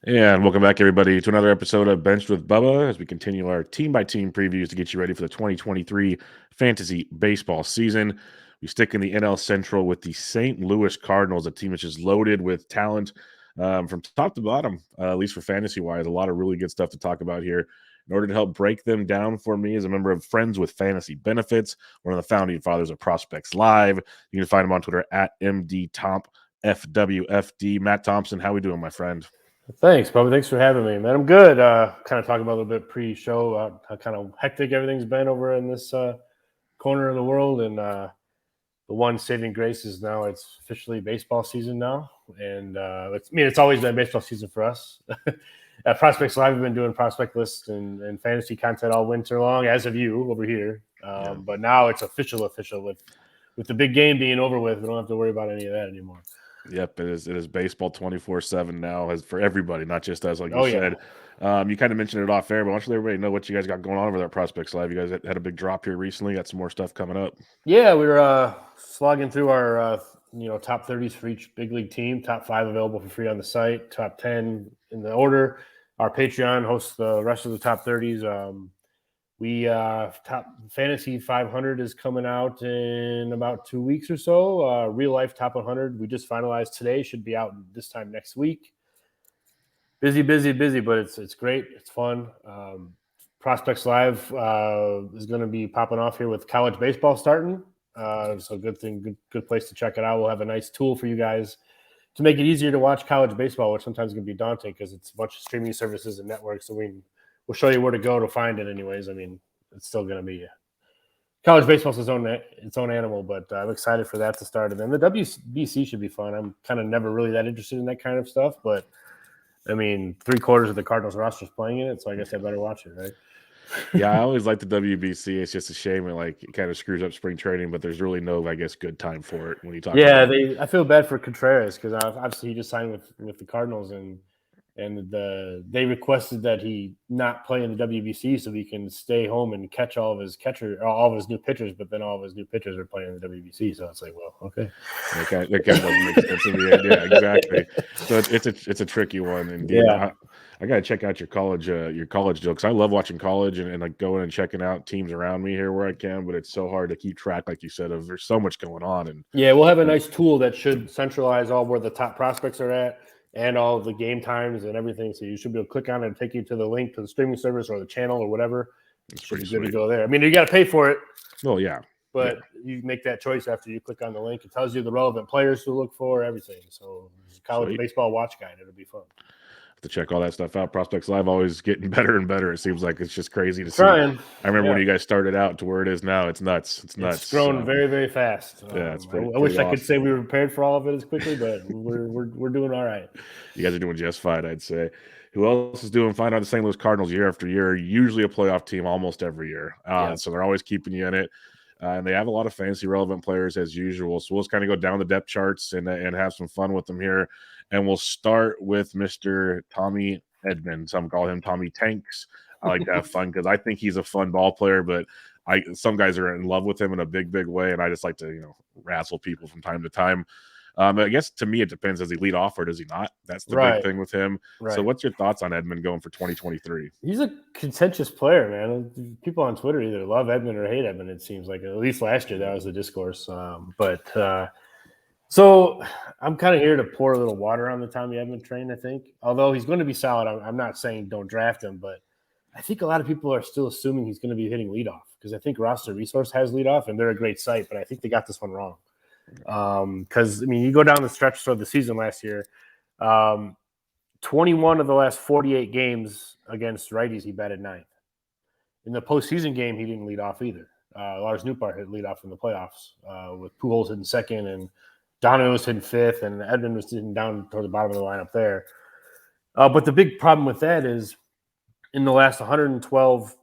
And welcome back, everybody, to another episode of Benched with Bubba as we continue our team-by-team previews to get you ready for the 2023 fantasy baseball season. We stick in the NL Central with the St. Louis Cardinals, a team which is loaded with talent from top to bottom, at least for fantasy-wise. A lot of really good stuff to talk about here. In order to help break them down for me as a member of Friends with Fantasy Benefits, one of the founding fathers of Prospects Live. You can find him on Twitter at MDTompFWFD. Matt Thompson, how we doing, my friend? Thanks, Bubba. Thanks for having me, man. I'm good. Kind of talking about a little bit pre-show how kind of hectic everything's been over in this corner of the world, and the one saving grace is now it's officially baseball season now, and it's always been baseball season for us. At Prospects Live, we've been doing prospect lists and fantasy content all winter long, as have you over here. But now it's official with the big game being over with. We don't have to worry about any of that anymore. Yep, it is baseball 24/7 now as for everybody, not just us, like you Oh, said. You kind of mentioned it off air, but why don't you let everybody know what you guys got going on over there at Prospects Live? You guys had a big drop here recently, got some more stuff coming up. Yeah, we were slogging through our top 30s for each big league team. Top 5 available for free on the site. Top 10 in the order. Our Patreon hosts the rest of the top 30s. We top fantasy 500 is coming out in about 2 weeks or so. Real life top 100 we just finalized today. Should be out this time next week. Busy, but it's great. It's fun. Prospects Live is going to be popping off here with college baseball starting. So good place to check it out. We'll have a nice tool for you guys to make it easier to watch college baseball, which sometimes can be daunting because it's a bunch of streaming services and networks. So we'll show you where to go to find it anyways. I mean, it's still going to be college baseball is its own animal, but I'm excited for that to start. And then the WBC should be fun. I'm kind of never really that interested in that kind of stuff, but I mean, 3/4 of the Cardinals roster is playing in it, so I guess I better watch it, right? Yeah, I always like the WBC. It's just a shame it kind of screws up spring training, but there's really no, I guess, good time for it when you talk about it. I feel bad for Contreras because obviously he just signed with the Cardinals and they requested that he not play in the WBC so he can stay home and catch all of his new pitchers, but then all of his new pitchers are playing in the WBC. So it's like, well, okay. That kind of doesn't make sense in the end. Yeah, exactly. So it's a tricky one. And Yeah. I gotta check out your college jokes. I love watching college and like going and checking out teams around me here where I can, but it's so hard to keep track, like you said, of there's so much going on. And yeah, we'll have a nice tool that should centralize all where the top prospects are at and all of the game times and everything. So you should be able to click on it and take you to the link to the streaming service or the channel or whatever. it's Should pretty be good to sweet. go there. I mean, you got to pay for it. Well, yeah. But you make that choice after you click on the link. It tells you the relevant players to look for, everything. So college baseball watch guide. It'll be fun. To check all that stuff out. Prospects Live always getting better and better. It seems like it's just crazy to see. Trying. I remember when you guys started out to where it is now. It's nuts. It's nuts. It's grown very, very fast. Yeah, it's pretty. I wish awesome. I could say we were prepared for all of it as quickly, but we're doing all right. You guys are doing just fine, I'd say. Who else is doing fine on the St. Louis Cardinals year after year? Usually a playoff team almost every year. So they're always keeping you in it. And they have a lot of fantasy relevant players as usual. So we'll just kind of go down the depth charts and have some fun with them here. And we'll start with Mr. Tommy Edman. Some call him Tommy Tanks. I like to have fun because I think he's a fun ball player, but some guys are in love with him in a big way, and I just like to razzle people from time to time. I guess to me it depends. Does he lead off or does he not? That's the big thing with him. Right. So what's your thoughts on Edman going for 2023? He's a contentious player, man. People on Twitter either love Edman or hate Edman, it seems like. At least last year that was the discourse. So I'm kind of here to pour a little water on the Tommy Edman train, I think. Although he's going to be solid. I'm not saying don't draft him, but I think a lot of people are still assuming he's going to be hitting leadoff because I think Roster Resource has leadoff, and they're a great site, but I think they got this one wrong. Because, I mean, you go down the stretch of the season last year, 21 of the last 48 games against righties, he batted ninth. In the postseason game, he didn't lead off either. Lars Nootbar hit lead off in the playoffs with Pujols hitting second and Donovan was hitting fifth, and Edman was sitting down toward the bottom of the lineup there. But the big problem with that is in his last 112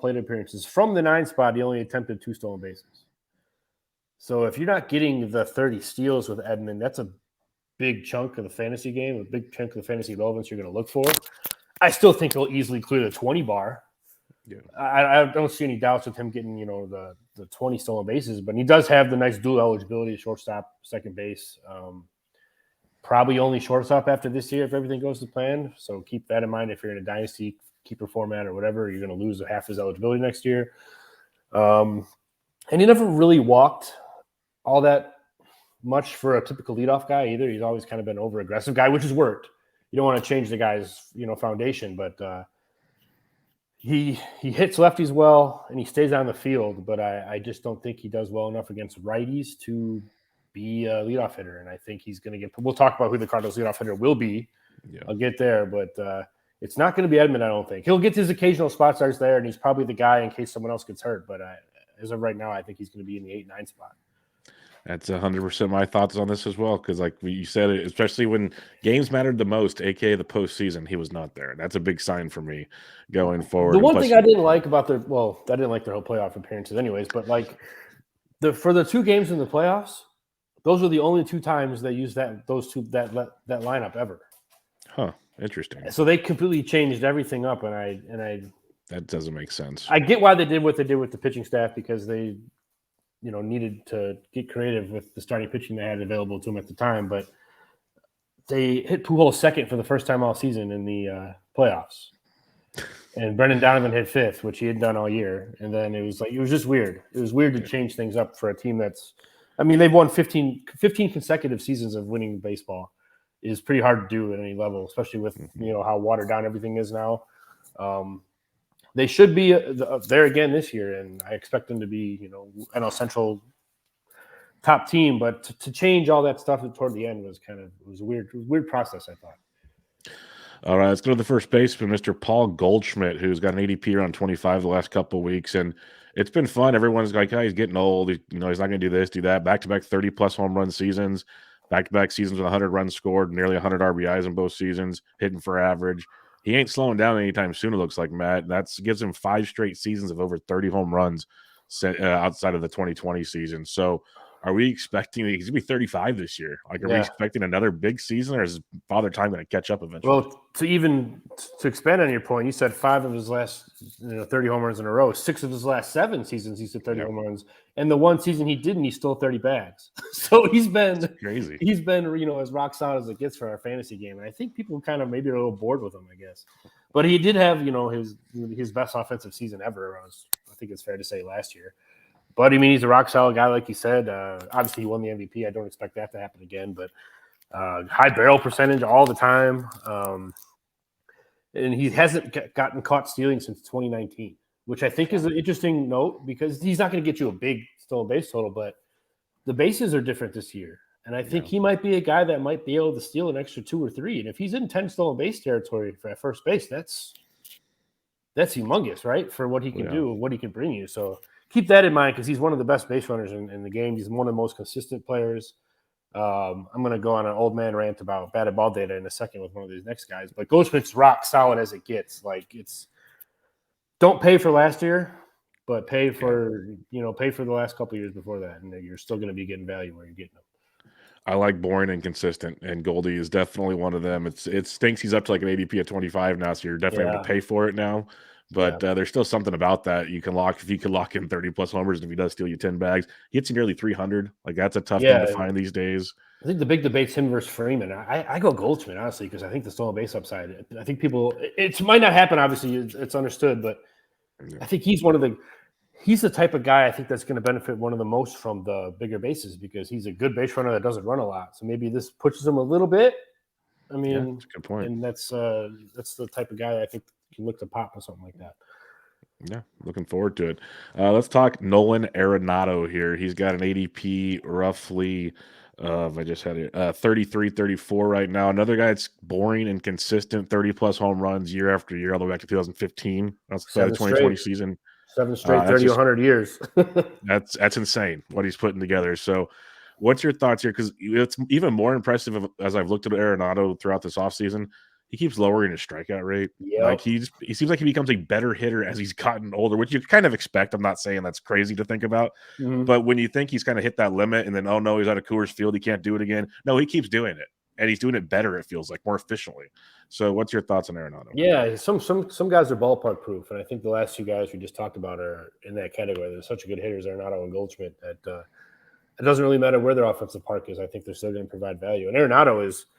plate appearances, from the 9 spot, he only attempted 2 stolen bases. So if you're not getting the 30 steals with Edman, that's a big chunk of the fantasy game, a big chunk of the fantasy relevance you're going to look for. I still think he'll easily clear the 20 bar. Yeah. I don't see any doubts with him getting, the 20 stolen bases, but he does have the nice dual eligibility, shortstop, second base. probably only shortstop after this year if everything goes to plan. So keep that in mind if you're in a dynasty keeper format or whatever. You're going to lose half his eligibility next year. And he never really walked all that much for a typical leadoff guy either. He's always kind of been an over-aggressive guy, which has worked. You don't want to change the guy's, foundation, but he hits lefties well and he stays on the field, but I just don't think he does well enough against righties to be a leadoff hitter. And I think he's going to get – we'll talk about who the Cardinals leadoff hitter will be. Yeah. I'll get there, but it's not going to be Edman, I don't think. He'll get his occasional spot starts there, and he's probably the guy in case someone else gets hurt. But as of right now, I think he's going to be in the 8-9 spot. That's 100% my thoughts on this as well, because like you said, especially when games mattered the most, aka the postseason, he was not there. That's a big sign for me going forward. The one thing I didn't like about I didn't like their whole playoff appearances anyways, but like for the 2 games in the playoffs, those were the only 2 times they used that lineup ever. Huh. Interesting. So they completely changed everything up, and I that doesn't make sense. I get why they did what they did with the pitching staff, because they needed to get creative with the starting pitching they had available to them at the time, but they hit Pujols second for the first time all season in the playoffs. And Brendan Donovan hit 5th, which he had done all year. And then it was just weird. It was weird to change things up for a team they've won 15 consecutive seasons of winning baseball. It is pretty hard to do at any level, especially with, how watered down everything is now. They should be there again this year, and I expect them to be, NL Central top team. But to change all that stuff toward the end was a weird process, I thought. All right, let's go to the first baseman, Mr. Paul Goldschmidt, who's got an ADP around 25 the last couple of weeks, and it's been fun. Everyone's like, he's getting old. He's not going to do this, do that. Back-to-back 30-plus home run seasons, back-to-back seasons with 100 runs scored, nearly 100 RBIs in both seasons, hitting for average. He ain't slowing down anytime soon, it looks like, Matt. That gives him 5 straight seasons of over 30 home runs outside of the 2020 season. So are we expecting – he's going to be 35 this year. Like, are we expecting another big season, or is Father Time going to catch up eventually? Well, to expand on your point, you said 5 of his last 30 home runs in a row. 6 of his last 7 seasons he's hit 30 home runs. And the one season he didn't, he stole 30 bags. So he's been – crazy. He's been, as rock solid as it gets for our fantasy game. And I think people kind of maybe are a little bored with him, I guess. But he did have, his best offensive season ever. I think it's fair to say last year. But, he's a rock-solid guy, like you said. Obviously, he won the MVP. I don't expect that to happen again. But high barrel percentage all the time. And he hasn't gotten caught stealing since 2019, which I think is an interesting note, because he's not going to get you a big stolen base total, but the bases are different this year. And I think he might be a guy that might be able to steal an extra 2 or 3. And if he's in 10 stolen base territory for at first base, that's humongous, right? For what he can do, what he can bring you. So keep that in mind, because he's one of the best base runners in the game. He's one of the most consistent players. I'm going to go on an old man rant about batted ball data in a second with one of these next guys. But Goldschmidt's rock solid as it gets. Like, don't pay for last year, but pay for the last couple of years before that, and you're still going to be getting value where you're getting them. I like boring and consistent, and Goldie is definitely one of them. It stinks he's up to like an ADP at 25 now, so you're definitely having to pay for it now. But there's still something about that. If you can lock in 30-plus homers, and if he does steal you 10 bags, he hits you nearly 300. Like, that's a tough thing to find these days. I think the big debate's him versus Freeman. I go Goldschmidt, honestly, because I think the stolen base upside. I think it might not happen. Obviously, it's understood, but I think he's the type of guy I think that's going to benefit one of the most from the bigger bases, because he's a good base runner that doesn't run a lot. So maybe this pushes him a little bit. I mean, that's a good point. And that's the type of guy I think can look to pop or something like that. Yeah, looking forward to it. Let's talk Nolan Arenado here. He's got an ADP roughly I just had it 33, 34 right now. Another guy that's boring and consistent, 30-plus home runs year after year, all the way back to 2015. That's the 2020 season. 7 straight 30, 100 years. That's insane what he's putting together. So what's your thoughts here? Because it's even more impressive as I've looked at Arenado throughout this offseason. He keeps lowering his strikeout rate. Yep. Like he seems like he becomes a better hitter as he's gotten older, which you kind of expect. I'm not saying that's crazy to think about. Mm-hmm. But when you think he's kind of hit that limit and then, oh, no, he's out of Coors Field, he can't do it again. No, he keeps doing it. And he's doing it better, it feels like, more efficiently. So what's your thoughts on Arenado? Yeah, some guys are ballpark proof. And I think the last 2 guys we just talked about are in that category. They're such good hitters, Arenado and Goldschmidt, that it doesn't really matter where their offensive park is. I think they're still going to provide value. And Arenado is –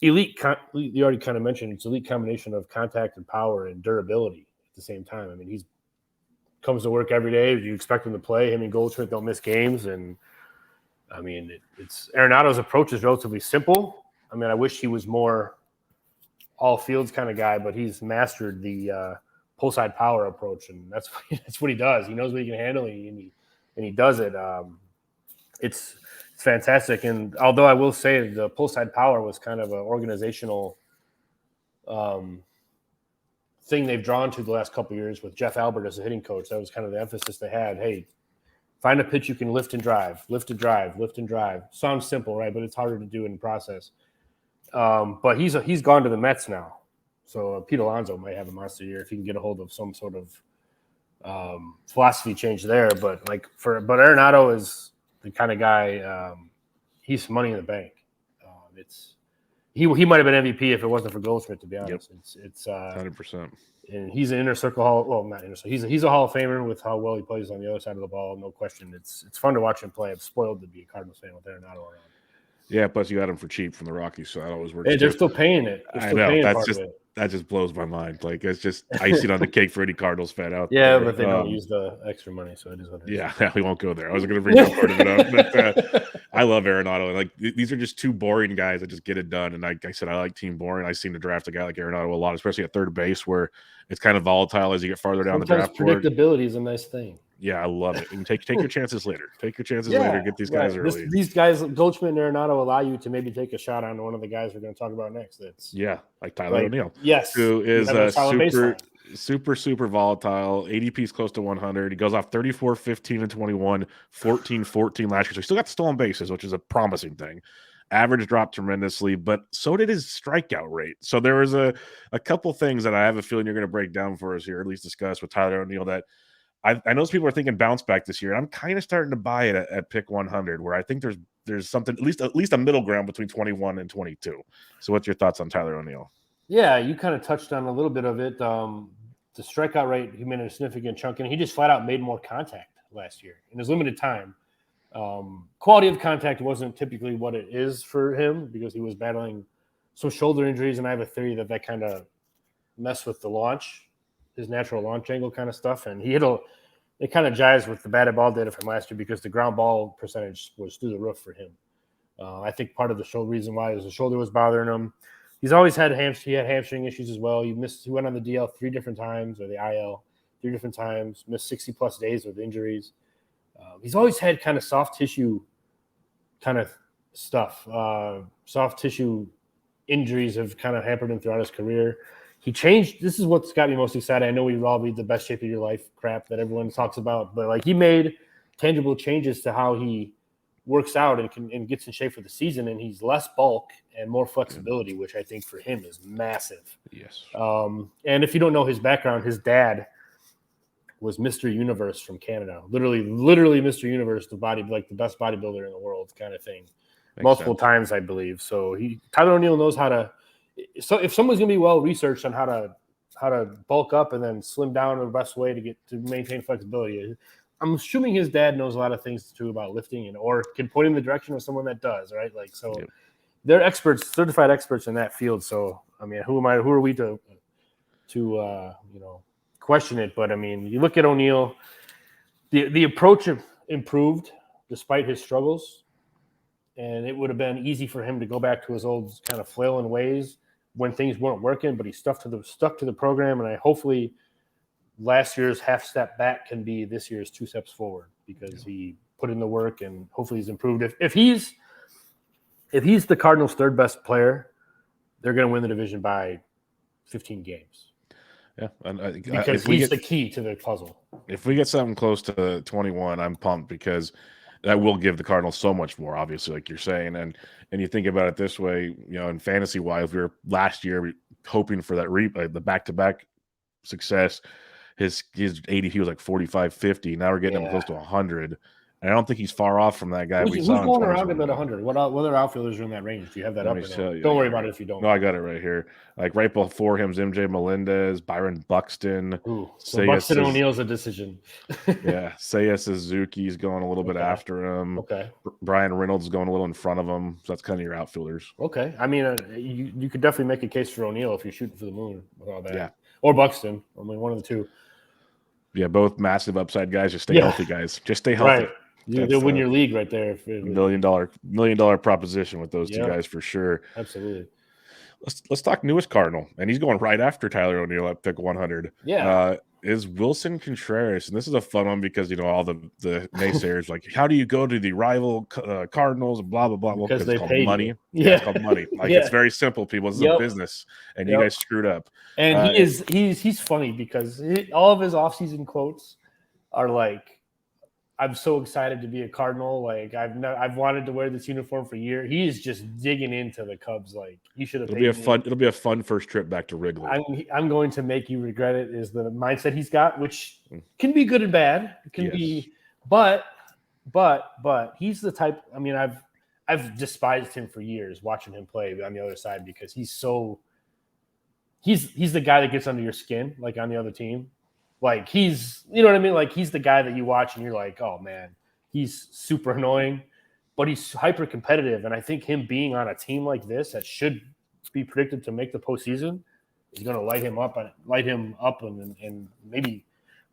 elite. You already kind of mentioned it's elite combination of contact and power and durability at the same time. I mean, he's comes to work every day. You expect him to play. Him and Goldschmidt don't miss games, and I mean, it's Arenado's approach is relatively simple. I mean, I wish he was more all fields kind of guy, but he's mastered the pull side power approach, and that's what he does. He knows what he can handle, and he does it. It's fantastic. And although I will say the pull side power was kind of an organizational thing they've drawn to the last couple of years with Jeff Albert as a hitting coach. That was kind of the emphasis they had. Hey, find a pitch you can lift and drive, lift and drive, lift and drive. Sounds simple, right? But it's harder to do in the process. But he's gone to the Mets now. So Pete Alonso might have a monster year if he can get a hold of some sort of philosophy change there. But Arenado is the kind of guy. He's money in the bank. He might have been MVP if it wasn't for Goldschmidt. To be honest, it's 100%. And he's an inner circle Hall. Well, not inner circle. He's a Hall of Famer with how well he plays on the other side of the ball. No question. It's fun to watch him play. I'm spoiled to be a Cardinals fan with Arenado around. Yeah, plus you got him for cheap from the Rockies, so that always works. Hey, they're still paying it. I know that just blows my mind. Like it's just icing on the cake for any Cardinals fan out there. Yeah, but they don't use the extra money, so it is what it is. Yeah, we won't go there. I was going to bring that part of it up, but I love Arenado. Like these are just two boring guys that just get it done. And like I said, I like team boring. I seem to draft a guy like Arenado a lot, especially at third base, where it's kind of volatile as you get farther down the draft board. Predictability is a nice thing. Yeah, I love it. And take your chances later. Take your chances later. Get these guys early. These guys, Goldschmidt and Arenado, allow you to maybe take a shot on one of the guys we're going to talk about next. Like Tyler O'Neill. Yes, who is super volatile. ADP is close to 100. He goes off 34, 15, and 21, 14, 14 last year. So he still got stolen bases, which is a promising thing. Average dropped tremendously, but so did his strikeout rate. So there was a couple things that I have a feeling you're going to break down for us here, at least discuss with Tyler O'Neill that I know people are thinking bounce back this year. And I'm kind of starting to buy it at pick 100, where I think there's something at least a middle ground between 21 and 22. So what's your thoughts on Tyler O'Neill? Yeah, you kind of touched on a little bit of it. The strikeout rate, he made a significant chunk, and he just flat out made more contact last year in his limited time. Quality of contact wasn't typically what it is for him because he was battling some shoulder injuries, and I have a theory that kind of messed with the launch, his natural launch angle kind of stuff, and it kind of jives with the batted ball data from last year because the ground ball percentage was through the roof for him. I think part of the reason why is the shoulder was bothering him. He's always had hamstring issues as well. He went on the DL 3 different times, or the IL 3 different times, missed 60+ days with injuries. He's always had kind of soft tissue kind of stuff. Soft tissue injuries have kind of hampered him throughout his career. He changed. This is what's got me most excited. I know we've all read the best shape of your life crap that everyone talks about, but like he made tangible changes to how he works out and gets in shape for the season, and he's less bulk and more flexibility, which I think for him is massive. Yes. And if you don't know his background, his dad was Mr. Universe from Canada. Literally Mr. Universe, the best bodybuilder in the world kind of thing. Multiple times, I believe. So Tyler O'Neill knows how to. So if someone's going to be well researched on how to bulk up and then slim down the best way to maintain flexibility, I'm assuming his dad knows a lot of things too about lifting or can point him in the direction of someone that does, right? Like so, They're experts, certified experts in that field. So I mean, who are we to question it? But I mean, you look at O'Neill, the approach improved despite his struggles, and it would have been easy for him to go back to his old kind of flailing ways when things weren't working. But he stuck to the program, and hopefully last year's half step back can be this year's 2 steps forward because he put in the work, and hopefully he's improved. If he's the Cardinals' third best player, they're going to win the division by 15 games. Yeah, because he's the key to the puzzle. If we get something close to 21, I'm pumped because that will give the Cardinals so much more, obviously, like you're saying. And you think about it this way, in fantasy wise, we were last year hoping for that the back-to-back success. His ADP was like 45, 50. Now we're getting him close to 100. And I don't think he's far off from that guy we Who's saw. going around him at 100? What other outfielders are in that range? Do you have that Let up me or tell no? you. Don't worry about it if you don't. No, I got it right here. Like right before him is MJ Melendez, Byron Buxton. Ooh, so Buxton O'Neill's a decision. Yeah, Seiya Suzuki's going a little bit after him. Okay. Brian Reynolds is going a little in front of him. So that's kind of your outfielders. Okay. I mean, you could definitely make a case for O'Neill if you're shooting for the moon with all that. Yeah. Or Buxton. I mean, one of the two. Yeah, both massive upside guys. Just stay healthy, guys. Just stay healthy. Right. They'll win your league right there. $1 million proposition with those two guys for sure. Absolutely. Let's talk newest Cardinal, and he's going right after Tyler O'Neill at pick 100. Yeah. Is Willson Contreras, and this is a fun one because all the naysayers like, how do you go to the rival Cardinals? Blah blah blah. Well, because it's called money. Yeah, it's called money. Like it's very simple, people. This is a business, and you guys screwed up. And he's funny because all of his offseason quotes are like, I'm so excited to be a Cardinal. Like I've wanted to wear this uniform for years. He is just digging into the Cubs. Like he should have. It'll be a fun first trip back to Wrigley. I'm going to make you regret it. Is the mindset he's got, which can be good and bad. It can be, but he's the type. I mean, I've despised him for years watching him play on the other side because he's the guy that gets under your skin, like on the other team. Like he's, you know what I mean? Like he's the guy that you watch and you're like, oh man, he's super annoying, but he's hyper competitive. And I think him being on a team like this that should be predicted to make the postseason is going to light him up and maybe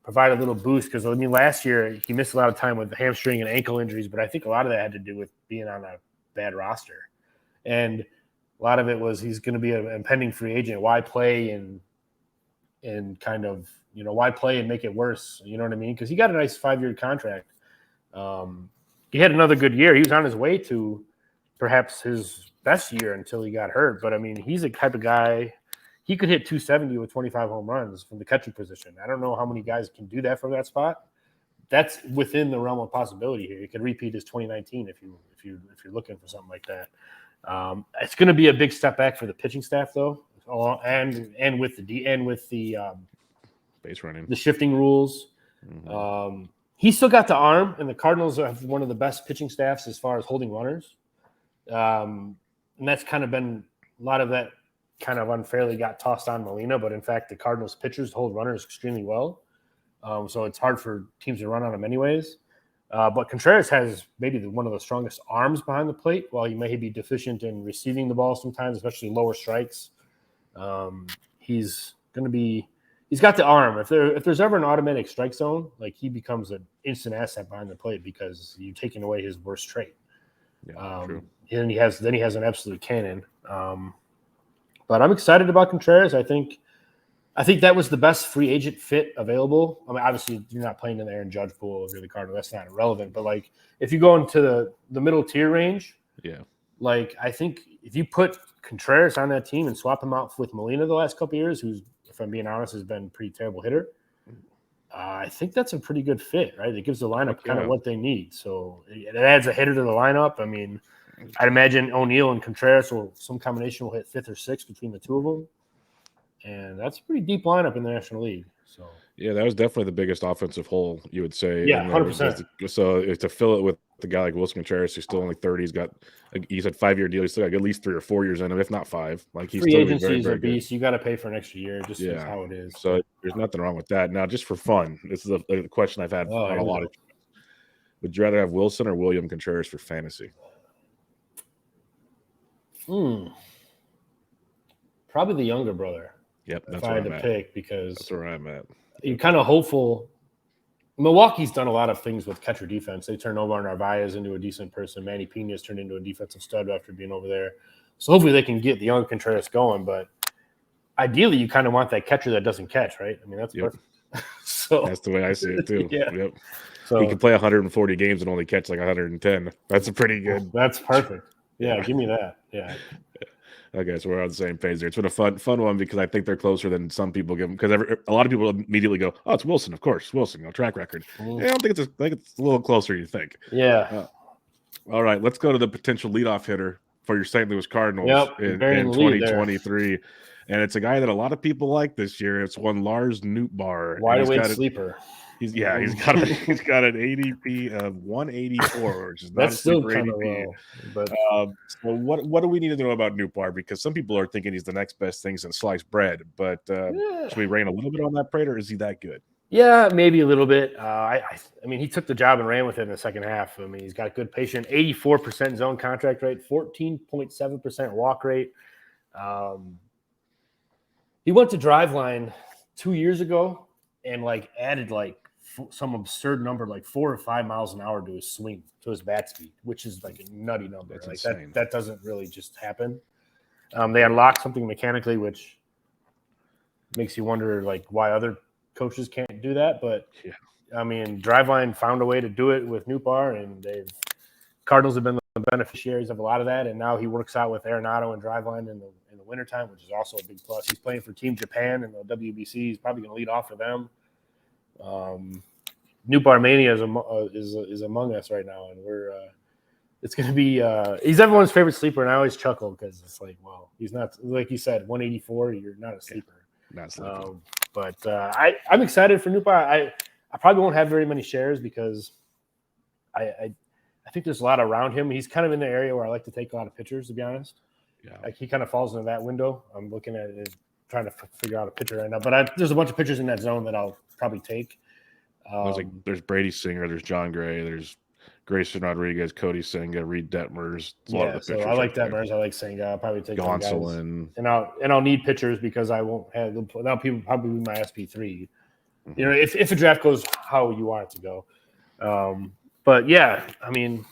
provide a little boost. Because I mean, last year he missed a lot of time with the hamstring and ankle injuries, but I think a lot of that had to do with being on a bad roster, and a lot of it was he's going to be an impending free agent. Why play and kind of, why play and make it worse? You know what I mean? Because he got a nice 5-year contract. He had another good year. He was on his way to perhaps his best year until he got hurt. But, I mean, he's a type of guy. He could hit 270 with 25 home runs from the catching position. I don't know how many guys can do that from that spot. That's within the realm of possibility here. He could repeat his 2019 if you're looking for something like that. It's going to be a big step back for the pitching staff, though, and with the base running, the shifting rules. Mm-hmm. He's still got the arm, and the Cardinals have one of the best pitching staffs as far as holding runners. And that's kind of been a lot of that kind of unfairly got tossed on Molina, but in fact, the Cardinals pitchers hold runners extremely well. So it's hard for teams to run on them anyways. But Contreras has maybe one of the strongest arms behind the plate, while he may be deficient in receiving the ball sometimes, especially lower strikes. He's got the arm. If there's ever an automatic strike zone, like he becomes an instant asset behind the plate because you're taking away his worst trait. Yeah, true. And he has an absolute cannon. But I'm excited about Contreras. I think that was the best free agent fit available. I mean, obviously you're not playing in the Aaron Judge pool if you're the Cardinals. That's not irrelevant. But like if you go into the middle tier range, like I think if you put Contreras on that team and swap him out with Molina the last couple of years, who's, if I'm being honest, has been a pretty terrible hitter, I think that's a pretty good fit, right? It gives the lineup kind of what they need. So it adds a hitter to the lineup. I mean, I'd imagine O'Neill and Contreras some combination will hit 5th or 6th between the two of them. And that's a pretty deep lineup in the National League. So yeah, that was definitely the biggest offensive hole, you would say. Yeah, 100%. So to fill it with the guy like Willson Contreras, who's still only 30, he's had 5-year deal. He's still got at least 3 or 4 years in him, if not 5. Like he's free agency very, is very a beast. good. You got to pay for an extra year. Just is how it is. So there's nothing wrong with that. Now, just for fun, this is a question I've had on a lot of. Would you rather have Willson or William Contreras for fantasy? Probably the younger brother. Yep, that's if I had to pick, because that's where I'm at. You're kind of hopeful. Milwaukee's done a lot of things with catcher defense. They turned over Narvaez into a decent person. Manny Pena's turned into a defensive stud after being over there. So hopefully they can get the young Contreras going. But ideally, you kind of want that catcher that doesn't catch, right? I mean, that's perfect. So that's the way I see it too. Yep. So he can play 140 games and only catch like 110. That's a pretty good. That's perfect. Yeah, give me that. Yeah. Okay, so we're on the same page there. It's been a fun one because I think they're closer than some people give them. Because a lot of people immediately go, "Oh, it's Willson, of course, Willson, track record." Yeah, I don't think it's a little closer. You think? Yeah. All right, let's go to the potential leadoff hitter for your St. Louis Cardinals in 2023, and it's a guy that a lot of people like this year. It's one Lars Nootbar. Wide awake sleeper. He's got an ADP of 184, which is not That's a still sleeper kind of ADP. low. But So what do we need to know about Nootbar? Because some people are thinking he's the next best thing since sliced bread. But should we rain a little bit on that parade, or is he that good? Yeah, maybe a little bit. I mean, he took the job and ran with it in the second half. I mean, he's got good patient, 84% zone contract rate, 14.7% walk rate. He went to Driveline 2 years ago and added some absurd number, like 4 or 5 miles an hour to his swing, to his bat speed, which is like a nutty number. That's like insane. that doesn't really just happen. They unlocked something mechanically, which makes you wonder why other coaches can't do that. But yeah. I mean, Driveline found a way to do it with Nootbar, and Cardinals have been the beneficiaries of a lot of that. And now he works out with Arenado and Driveline in the wintertime, which is also a big plus. He's playing for Team Japan in the WBC. He's probably going to lead off for them. Nootbar Mania is among us right now, and it's going to be he's everyone's favorite sleeper. And I always chuckle because it's well, he's not, like you said, 184. You're not a sleeper. Not sleeper. But I'm excited for Nootbar. I probably won't have very many shares because I think there's a lot around him. He's kind of in the area where I like to take a lot of pictures, to be honest. Yeah. He kind of falls into that window. I'm looking at it, trying to figure out a picture right now. But there's a bunch of pictures in that zone that I'll probably take. There's Brady Singer, there's John Gray, there's Grayson Rodriguez, Cody Senga, Reed Detmers. A lot of the pictures. So I like Detmers. I like Senga. I'll probably take Gonsolin. And I'll need pictures because I won't have them. Now people probably be my SP3. Mm-hmm. You know, if a draft goes how you want it to go. But yeah, I mean,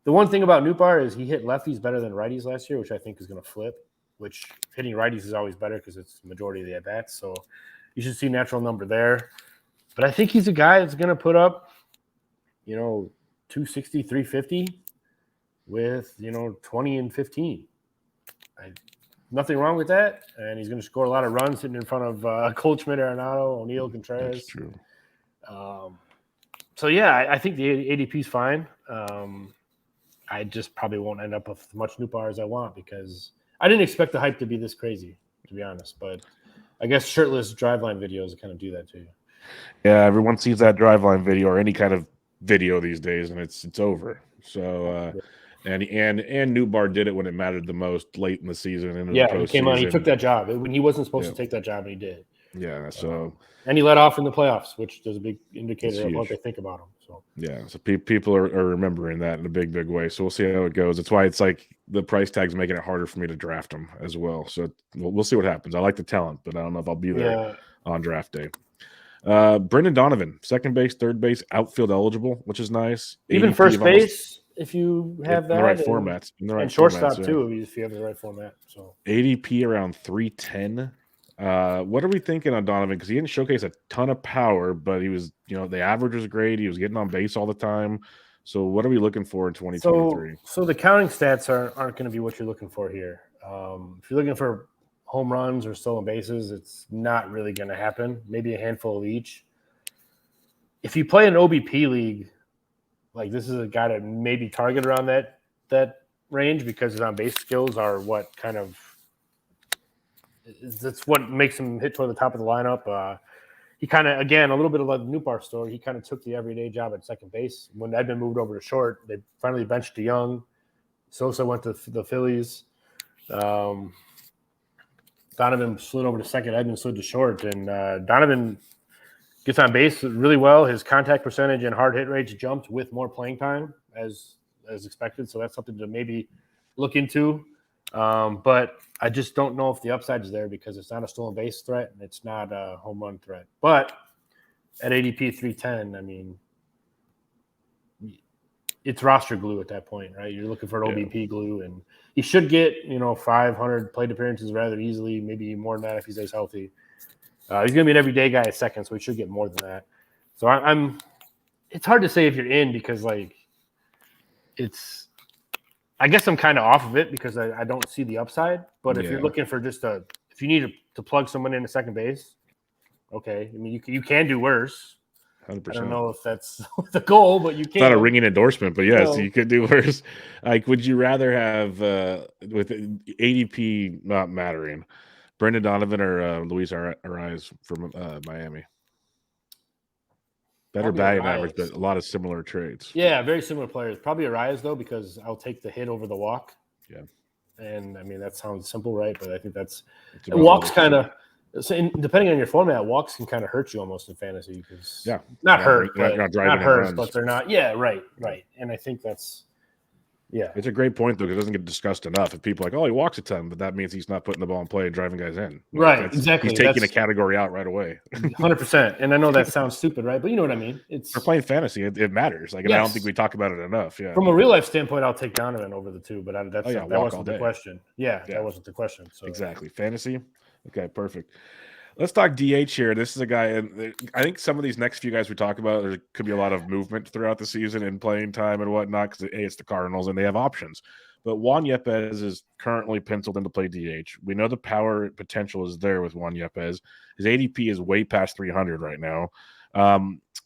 the one thing about Nootbar is he hit lefties better than righties last year, which I think is going to flip. Which hitting righties is always better because it's the majority of the at bats. So you should see natural number there. But I think he's a guy that's going to put up, 260, 350 with, 20 and 15. Nothing wrong with that. And he's going to score a lot of runs sitting in front of Goldschmidt, Arenado, O'Neill, Contreras. That's true. So, yeah, I think the ADP is fine. I just probably won't end up with as much Nootbar as I want because I didn't expect the hype to be this crazy, to be honest. But I guess shirtless Driveline videos kind of do that to you. Yeah, everyone sees that Driveline video or any kind of video these days, and it's over. So, and Nootbar did it when it mattered the most late in the season. He came on. He took that job when he wasn't supposed to take that job, and he did. Yeah, so and he let off in the playoffs, which is a big indicator of what they think about him. So so people are remembering that in a big way. So we'll see how it goes. That's why it's like the price tag's making it harder for me to draft him as well. So we'll see what happens. I like the talent, but I don't know if I'll be there on draft day. Brendan Donovan, second base, third base, outfield eligible, which is nice. Even ADP first base, if you have that. In the right formats. And shortstop, too, if you have the right format. So ADP around 310. What are we thinking on Donovan? Because he didn't showcase a ton of power, but he was, the average was great. He was getting on base all the time. So what are we looking for in 2023? So the counting stats aren't going to be what you're looking for here. If you're looking for home runs or stolen bases, it's not really going to happen. Maybe a handful of each. If you play an OBP league, this is a guy to maybe target around that range because his on-base skills are what kind of – that's what makes him hit toward the top of the lineup. He kind of, again, a little bit of like the Nootbar story, he kind of took the everyday job at second base. When Edman moved over to short, they finally benched DeYoung. Sosa went to the Phillies. Donovan slid over to second, Edman slid to short, and Donovan gets on base really well. His contact percentage and hard hit rates jumped with more playing time as expected, so that's something to maybe look into. But I just don't know if the upside is there because it's not a stolen base threat and it's not a home run threat. But at ADP 310, I mean, it's roster glue at that point, right? You're looking for an OBP glue, and he should get 500 plate appearances rather easily, maybe more than that if he stays healthy. He's going to be an everyday guy at second, so he should get more than that. So I'm it's hard to say if you're in because I guess I'm kind of off of it because I don't see the upside. But if you're looking for if you need to plug someone into second base, okay. I mean, you can do worse. 100%. I don't know if that's the goal, but you can. It's not a ringing endorsement, but yes, you could do worse. Would you rather have with ADP not mattering, Brendan Donovan or Luis Ariz from Miami? Better batting average, but a lot of similar traits. Yeah, very similar players. Probably Arias, though, because I'll take the hit over the walk. Yeah. And, I mean, that sounds simple, right? But I think walks kind of – depending on your format, walks can kind of hurt you almost in fantasy because not hurt, but they're not – yeah, right. And I think that's – yeah. It's a great point, though, because it doesn't get discussed enough. If people are like, oh, he walks a ton, but that means he's not putting the ball in play and driving guys in. Right, exactly. He's taking a category out right away. 100%. And I know that sounds stupid, right? But you know what I mean. For playing fantasy, it matters. Like, and I don't think we talk about it enough. Yeah. From a real-life standpoint, I'll take Donovan over the two, but that wasn't the question. Yeah, that wasn't the question. So. Exactly. Fantasy? Okay, perfect. Let's talk DH here. This is a guy, and I think some of these next few guys we talk about, there could be a lot of movement throughout the season and playing time and whatnot because, it's the Cardinals and they have options. But Juan Yepez is currently penciled in to play DH. We know the power potential is there with Juan Yepez. His ADP is way past 300 right now.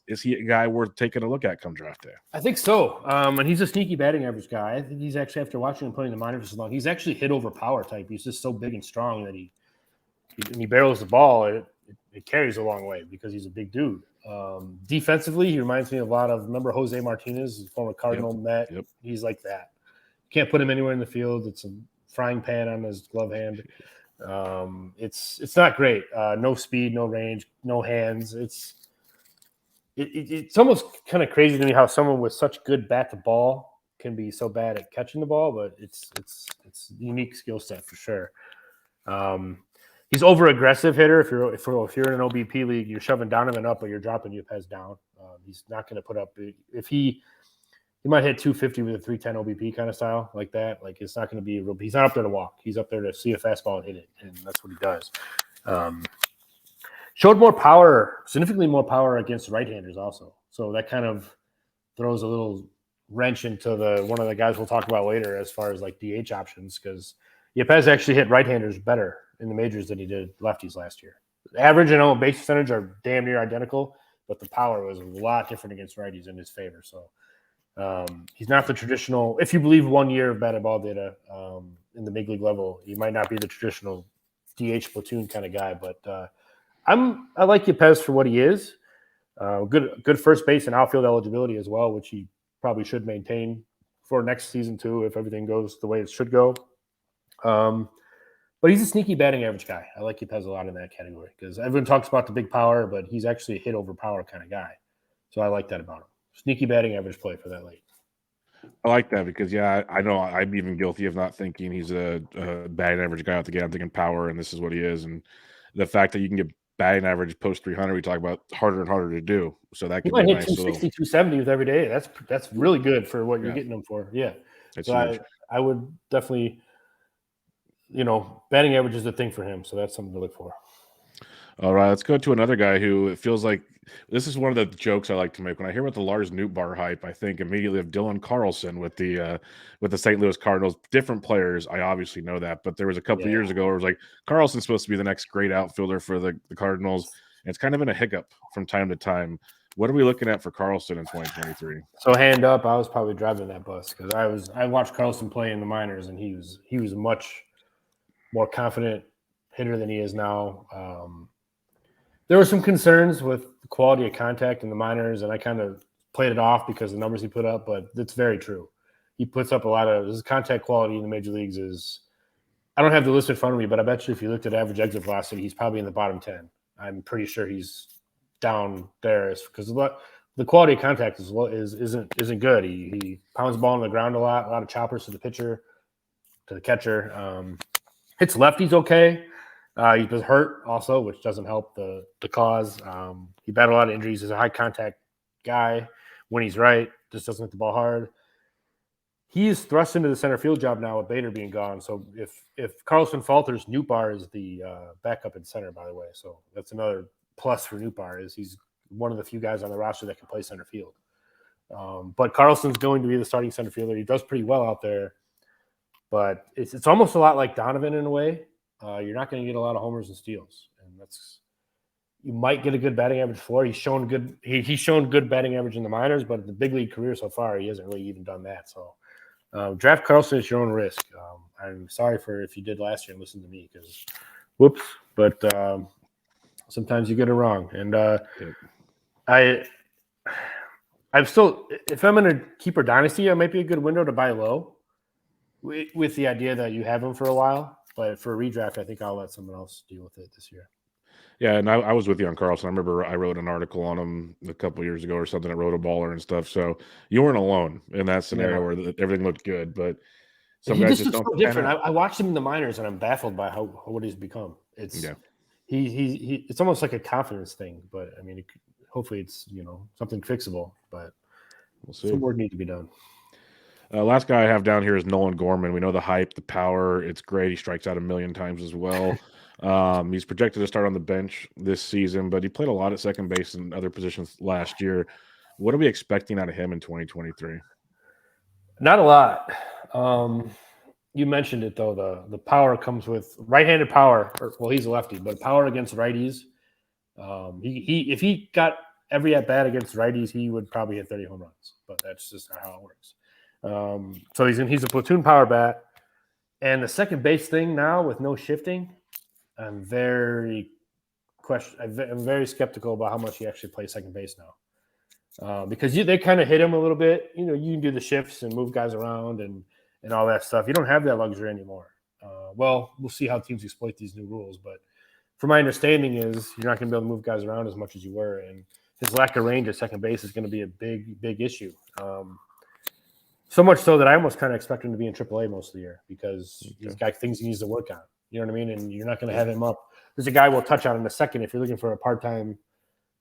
Is he a guy worth taking a look at come draft day? I think so. And he's a sneaky batting average guy. I think he's actually, after watching him playing the minors for so long, he's actually hit over power type. He's just so big and strong that when he barrels the ball, it carries a long way because he's a big dude. Defensively, he reminds me a lot of, remember Jose Martinez, former Cardinal Met? Yep. He's like that. Can't put him anywhere in the field. It's a frying pan on his glove hand. It's not great. No speed, no range, no hands. It's almost kind of crazy to me how someone with such good bat to ball can be so bad at catching the ball, but it's a unique skill set for sure. He's over aggressive hitter. If you're in an OBP league, you're shoving Donovan up, but you're dropping Yepez down. He's not going to put up. If he might hit 250 with a 310 OBP kind of style like that. Like it's not going to be real. He's not up there to walk. He's up there to see a fastball and hit it, and that's what he does. Showed more power, significantly more power against right-handers also. So that kind of throws a little wrench into one of the guys we'll talk about later as far as like DH options because Yepez actually hit right-handers better in the majors than he did lefties last year. The average and on base percentage are damn near identical, but the power was a lot different against righties in his favor. So he's not the traditional. If you believe 1 year of batted ball data in the big league level, he might not be the traditional DH platoon kind of guy. But I like Yepez for what he is. Good first base and outfield eligibility as well, which he probably should maintain for next season too if everything goes the way it should go. But he's a sneaky batting average guy. I like Yepez a lot in that category because everyone talks about the big power, but he's actually a hit over power kind of guy. So I like that about him. Sneaky batting average play for that late. I like that because, I know I'm even guilty of not thinking he's a batting average guy out the gate. I'm thinking power, and this is what he is. And the fact that you can get batting average post 300, we talk about harder and harder to do. So that could be hit nice 260, 270 with every day. That's really good for what you're getting him for. Yeah. So I would definitely – batting average is a thing for him, so that's something to look for. All right, let's go to another guy who it feels like this is one of the jokes I like to make. When I hear about the Lars Nootbar hype, I think immediately of Dylan Carlson with the St. Louis Cardinals. Different players, I obviously know that, but there was a couple of years ago where it was like Carlson's supposed to be the next great outfielder for the Cardinals, and it's kind of been a hiccup from time to time. What are we looking at for Carlson in 2023? So hand up, I was probably driving that bus because I watched Carlson play in the minors, and he was much more confident hitter than he is now. There were some concerns with the quality of contact in the minors, and I kind of played it off because of the numbers he put up, but it's very true. He puts up a lot of his contact quality in the major leagues is – I don't have the list in front of me, but I bet you if you looked at average exit velocity, he's probably in the bottom 10. I'm pretty sure he's down there because the quality of contact isn't good. He pounds the ball on the ground a lot of choppers to the pitcher, to the catcher. Hits lefties okay. He was hurt also, which doesn't help the cause. He battled a lot of injuries. He's a high contact guy when he's right. Just doesn't hit the ball hard. He's thrust into the center field job now with Bader being gone. So if Carlson falters, Nootbar is the backup in center, by the way. So that's another plus for Nootbar is he's one of the few guys on the roster that can play center field. But Carlson's going to be the starting center fielder. He does pretty well out there. But it's almost a lot like Donovan in a way. You're not going to get a lot of homers and steals, and you might get a good batting average floor. He's shown good batting average in the minors, but the big league career so far, he hasn't really even done that. So draft Carlson at your own risk. I'm sorry for if you did last year and listened to me because whoops, but sometimes you get it wrong. And I if I'm in a keeper dynasty, it might be a good window to buy low with the idea that you have him for a while. But for a redraft, I think I'll let someone else deal with it this year. Yeah, and I was with you on Carlson. I remember I wrote an article on him a couple years ago or something. I wrote a baller and stuff. So you weren't alone in that scenario where everything looked good, but some guys just don't. So different. I watched him in the minors, and I'm baffled by what he's become. It's it's almost like a confidence thing. But I mean, hopefully it's something fixable. But we'll see. Some work needs to be done. Last guy I have down here is Nolan Gorman. We know the hype, the power. It's great. He strikes out a million times as well. He's projected to start on the bench this season, but he played a lot at second base and other positions last year. What are we expecting out of him in 2023? Not a lot. You mentioned it though. The power comes with right-handed power. He's a lefty, but power against righties. If he got every at bat against righties, he would probably hit 30 home runs. But that's just not how it works. So he's a platoon power bat, and the second base thing now with no shifting, I'm very skeptical about how much he actually plays second base now, because they kind of hit him a little bit. You can do the shifts and move guys around and all that stuff. You don't have that luxury anymore. We'll see how teams exploit these new rules, but from my understanding is you're not going to be able to move guys around as much as you were, and his lack of range at second base is going to be a big issue. So much so that I almost kind of expect him to be in AAA most of the year because he's got things he needs to work on. You know what I mean? And you're not going to have him up. There's a guy we'll touch on in a second. If you're looking for a part-time,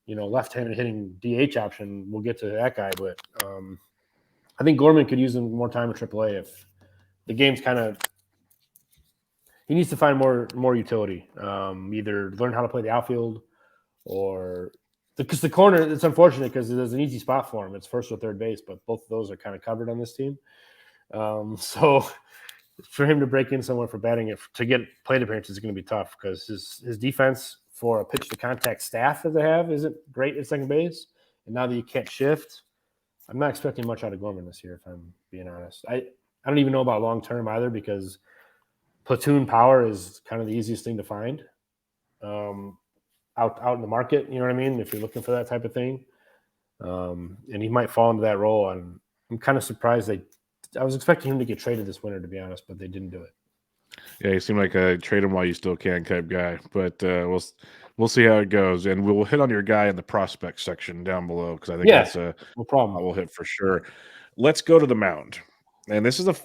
left-handed hitting DH option, we'll get to that guy. But I think Gorman could use him more time in AAA if the game's he needs to find more utility. Either learn how to play the outfield or because the corner, it's unfortunate because there's an easy spot for him. It's first or third base, but both of those are kind of covered on this team. So for him to break in somewhere for batting it to get plate appearances is going to be tough because his defense for a pitch to contact staff that they have isn't great at second base. And now that you can't shift, I'm not expecting much out of Gorman this year, if I'm being honest. I don't even know about long term either because platoon power is kind of the easiest thing to find. Out in the market, you know what I mean? If you're looking for that type of thing. And he might fall into that role. And I'm kind of surprised I was expecting him to get traded this winter, to be honest, but they didn't do it. Yeah, he seemed like a trade him while you still can type guy. But we'll see how it goes. And we'll hit on your guy in the prospect section down below because I think that's no problem. We'll hit for sure. Let's go to the mound. And this is do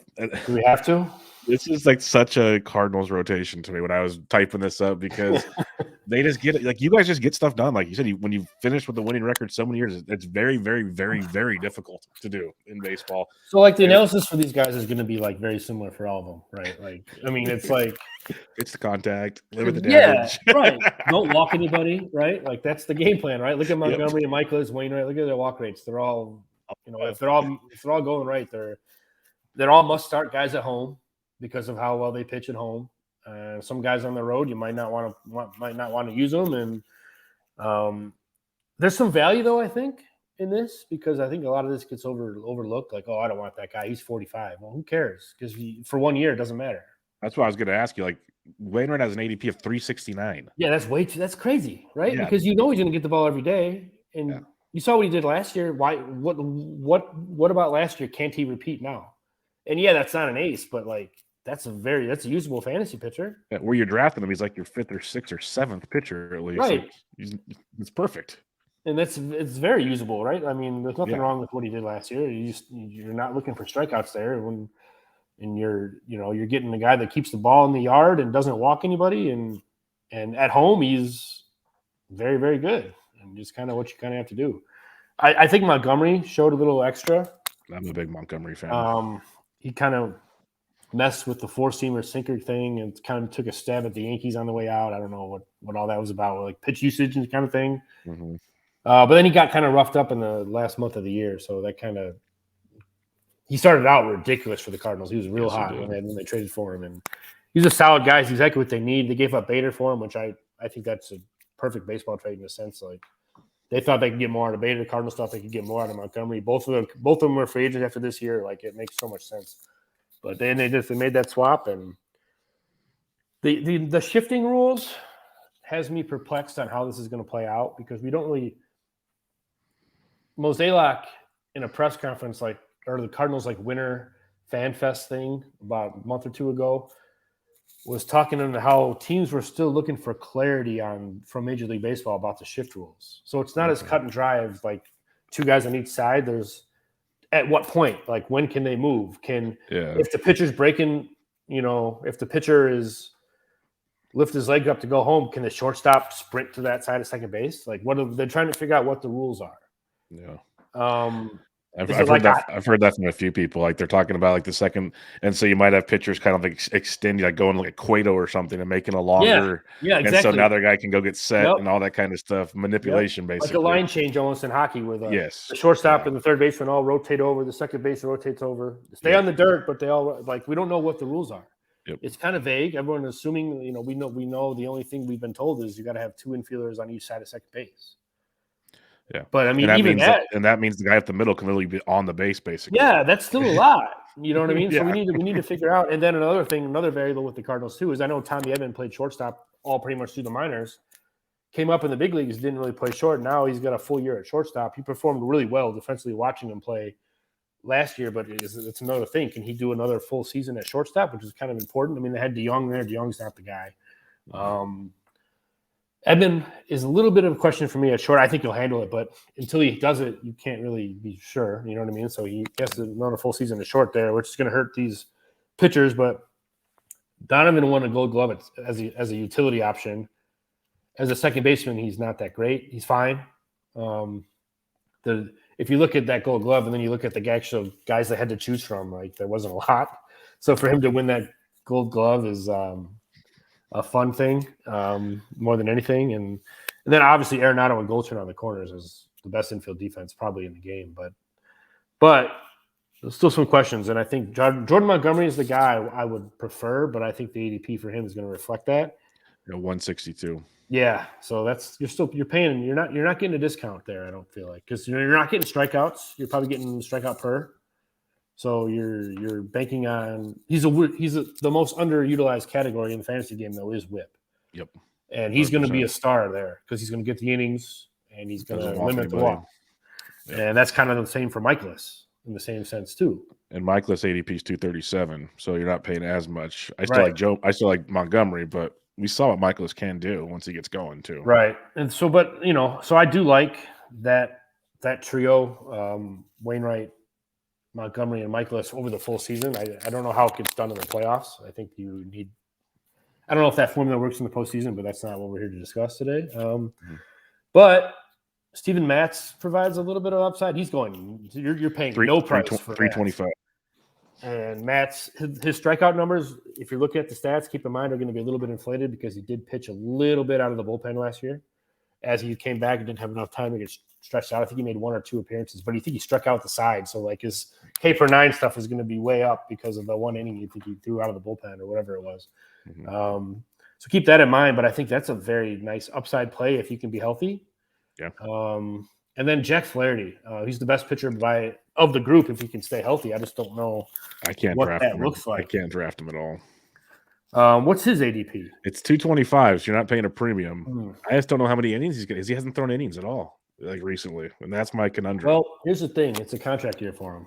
we have to? This is like such a Cardinals rotation to me when I was typing this up because they just get it. Like you guys just get stuff done. Like you said, when you finish with the winning record so many years, it's very, very, very, very difficult to do in baseball. So like the analysis for these guys is going to be like very similar for all of them, right? Like, I mean, it's like it's the contact, limit the damage. Yeah, right. Don't walk anybody, right? Like that's the game plan, right? Look at Montgomery and Michaelis, Wainwright. Look at their walk rates. They're all, if they're all going right, they're all must start guys at home because of how well they pitch at home. Some guys on the road, you might not want to use them. And there's some value though, I think, in this because I think a lot of this gets overlooked. Like, oh, I don't want that guy. He's 45. Well, who cares? Because for 1 year, it doesn't matter. That's what I was going to ask you. Like, Wainwright has an ADP of 369. Yeah, that's crazy, right? Yeah. Because he's going to get the ball every day, and you saw what he did last year. Why? What about last year? Can't he repeat now? And yeah, that's not an ace, but like that's a usable fantasy pitcher. Yeah, where you're drafting him, he's like your 5th or 6th or 7th pitcher at least. Right, like it's perfect. And it's very usable, right? I mean, there's nothing wrong with what he did last year. You're not looking for strikeouts there and you're getting the guy that keeps the ball in the yard and doesn't walk anybody, and at home he's very, very good, and just kind of what you kind of have to do. I think Montgomery showed a little extra. I'm a big Montgomery fan. He kind of messed with the 4-seamer sinker thing and kind of took a stab at the Yankees on the way out. I don't know what all that was about, like pitch usage and kind of thing. Mm-hmm. But then he got kind of roughed up in the last month of the year, so that kind of he started out ridiculous for the Cardinals. He was real hot when they traded for him, and he's a solid guy. He's exactly what they need. They gave up Bader for him, which I think that's a perfect baseball trade in a sense. Like they thought they could get more out of Bader. The Cardinals thought they could get more out of Montgomery. Both of them were free agents after this year. Like it makes so much sense. But then they made that swap, and the shifting rules has me perplexed on how this is going to play out because we don't really. Mosaic in a press conference, or the Cardinals winter fan fest thing about a month or two ago, was talking on how teams were still looking for clarity from Major League Baseball about the shift rules. So it's not as cut and dry as two guys on each side. There's at what point, when can they move? If the pitcher's breaking, if the pitcher is lift his leg up to go home, can the shortstop sprint to that side of second base? They're trying to figure out what the rules are. Yeah. I've heard that from a few people. They're talking about the second, and so you might have pitchers kind of extending, going like a Cueto or something and making a longer. Yeah, exactly. And so now their guy can go get set and all that kind of stuff. Manipulation, basically. Like a line change almost in hockey, where the shortstop and the third baseman all rotate over, the second baseman rotates over. Stay on the dirt, but they all we don't know what the rules are. Yep. It's kind of vague. Everyone assuming, we know the only thing we've been told is you got to have two infielders on each side of second base. Yeah, but I mean, that means the guy at the middle can literally be on the base, basically. Yeah, that's still a lot. You know what I mean? So we need to figure out. And then another variable with the Cardinals too is I know Tommy Edman played shortstop all pretty much through the minors. Came up in the big leagues, didn't really play short. Now he's got a full year at shortstop. He performed really well defensively watching him play last year, but it's another thing. Can he do another full season at shortstop, which is kind of important? I mean, they had DeYoung there. DeYoung's not the guy. Edman is a little bit of a question for me at short. I think he'll handle it, but until he does it, you can't really be sure. You know what I mean? So he has to run a full season at short there, which is going to hurt these pitchers. But Donovan won a Gold Glove as a utility option. As a second baseman, he's not that great. He's fine. If you look at that Gold Glove and then you look at the actual guys they had to choose from, there wasn't a lot. So for him to win that Gold Glove is a fun thing more than anything. And then obviously Arenado and Goldschmidt on the corners is the best infield defense probably in the game. But there's still some questions. And I think Jordan Montgomery is the guy I would prefer, but I think the ADP for him is going to reflect that. 162. Yeah, so you're paying. You're not getting a discount there. I don't feel like, because you're not getting strikeouts. You're probably getting strikeout per. So you're banking on the most underutilized category in the fantasy game though is whip. Yep. And he's going to be a star there because he's going to get the innings and he's going to limit the walk. Yep. And that's kind of the same for Michaelis in the same sense too. And Michaelis ADP is 237, so you're not paying as much. I still like Montgomery, but we saw what Michaelis can do once he gets going too. Right. And so, so I do like that trio, Wainwright, Montgomery, and Michaelis over the full season. I don't know how it gets done in the playoffs. I think you need – I don't know if that formula works in the postseason, but that's not what we're here to discuss today. But Steven Matz provides a little bit of upside. He's going – you're paying no price for 325. And Matt's his strikeout numbers, if you're looking at the stats, keep in mind are going to be a little bit inflated because he did pitch a little bit out of the bullpen last year. As he came back and didn't have enough time to get stretched out. I think he made 1 or 2 appearances, but I think he struck out the side. So his K per 9 stuff is going to be way up because of the 1 inning you think he threw out of the bullpen or whatever it was. Mm-hmm. So keep that in mind. But I think that's a very nice upside play if he can be healthy. Yeah. And then Jack Flaherty, he's the best pitcher of the group if he can stay healthy. I just don't know. I can't what draft that him. looks like. I can't draft him at all. What's his ADP? It's 225, so you're not paying a premium. I just don't know how many innings he's getting. He hasn't thrown innings at all recently, and that's my conundrum. Well, here's the thing: it's a contract year for him.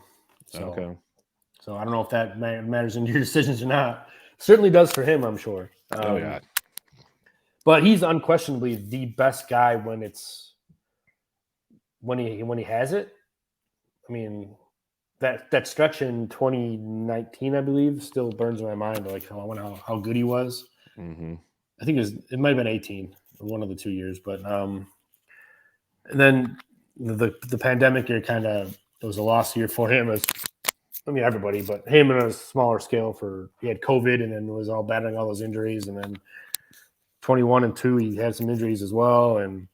So I don't know if that matters in your decisions or not. Certainly does for him, I'm sure. Yeah. But he's unquestionably the best guy when he has it. I mean, that stretch in 2019, I believe, still burns in my mind. How good he was. Mm-hmm. I think it might have been 18, one of the 2 years. But and then the pandemic year it was a lost year for him everybody, but him on a smaller scale he had COVID and then was all battling all those injuries. And then 21 and 2, he had some injuries as well. And